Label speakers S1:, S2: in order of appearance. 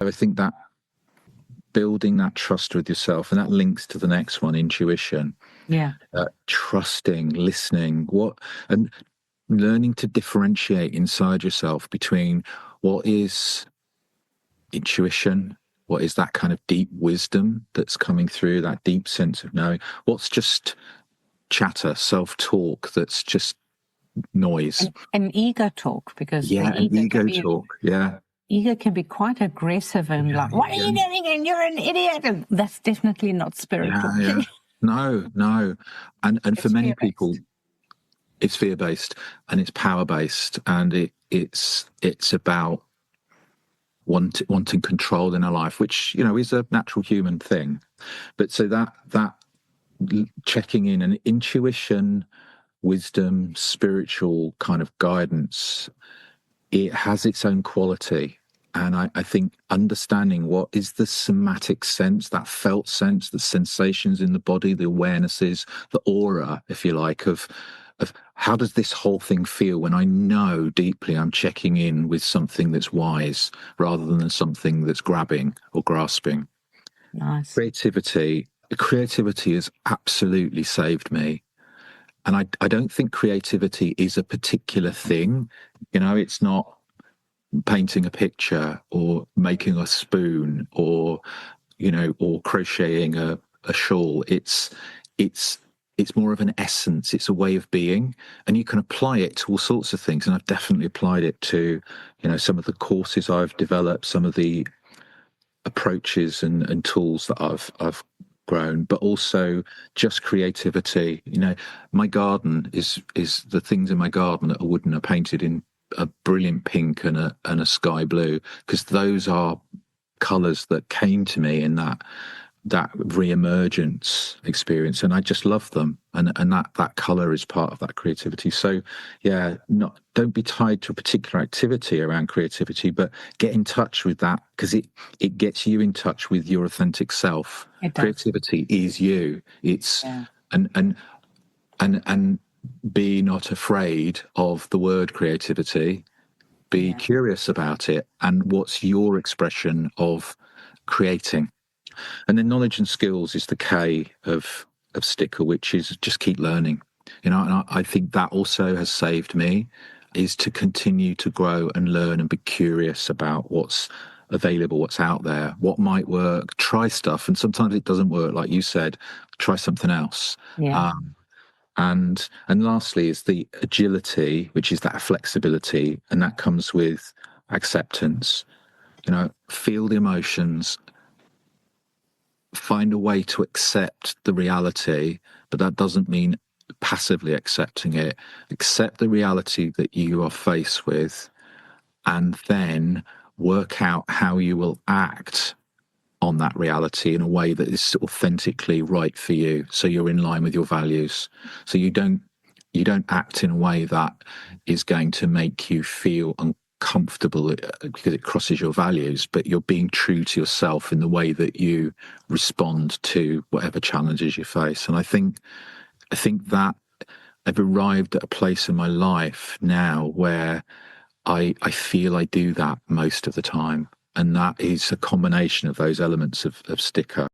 S1: I think that building that trust with yourself, and that links to the next one, intuition.
S2: Yeah.
S1: Trusting, listening, and learning to differentiate inside yourself between what is intuition, what is that kind of deep wisdom that's coming through, that deep sense of knowing, what's just chatter, self-talk that's just noise.
S2: And ego talk, because
S1: ego talk.
S2: Ego can be quite aggressive and what are you doing? And you're an idiot. And that's definitely not spirit talking.
S1: No. And for many people, it's fear-based and it's power-based, and it's about wanting control in our life, which, is a natural human thing. But so that checking in and intuition, wisdom, spiritual kind of guidance, it has its own quality. And I think understanding what is the somatic sense, that felt sense, the sensations in the body, the awarenesses, the aura, if you like, of how does this whole thing feel when I know deeply I'm checking in with something that's wise rather than something that's grabbing or grasping.
S2: Nice.
S1: Creativity has absolutely saved me. And I don't think creativity is a particular thing. It's not painting a picture or making a spoon or crocheting a shawl. It's more of an essence. It's a way of being, and you can apply it to all sorts of things. And I've definitely applied it to, some of the courses I've developed, some of the approaches and tools that I've grown, but also just creativity. My garden is the things in my garden that are wooden are painted in a brilliant pink and a sky blue, because those are colours that came to me in that re-emergence experience, and I just love them, and that colour is part of that creativity. So don't be tied to a particular activity around creativity, but get in touch with that, because it gets you in touch with your authentic self. Creativity is you. It's and be not afraid of the word creativity. Be curious about it, and what's your expression of creating. And then knowledge and skills is the K of Sticker, which is just keep learning. And I think that also has saved me, is to continue to grow and learn and be curious about what's available, what's out there, what might work, try stuff. And sometimes it doesn't work, like you said, try something else. And lastly is the agility, which is that flexibility, and that comes with acceptance. Feel the emotions, find a way to accept the reality, but that doesn't mean passively accepting it. Accept the reality that you are faced with, and then work out how you will act on that reality in a way that is authentically right for you, so you're in line with your values. So you don't act in a way that is going to make you feel uncomfortable because it crosses your values, but you're being true to yourself in the way that you respond to whatever challenges you face. And I think that I've arrived at a place in my life now where I feel I do that most of the time. And that is a combination of those elements of Sticker.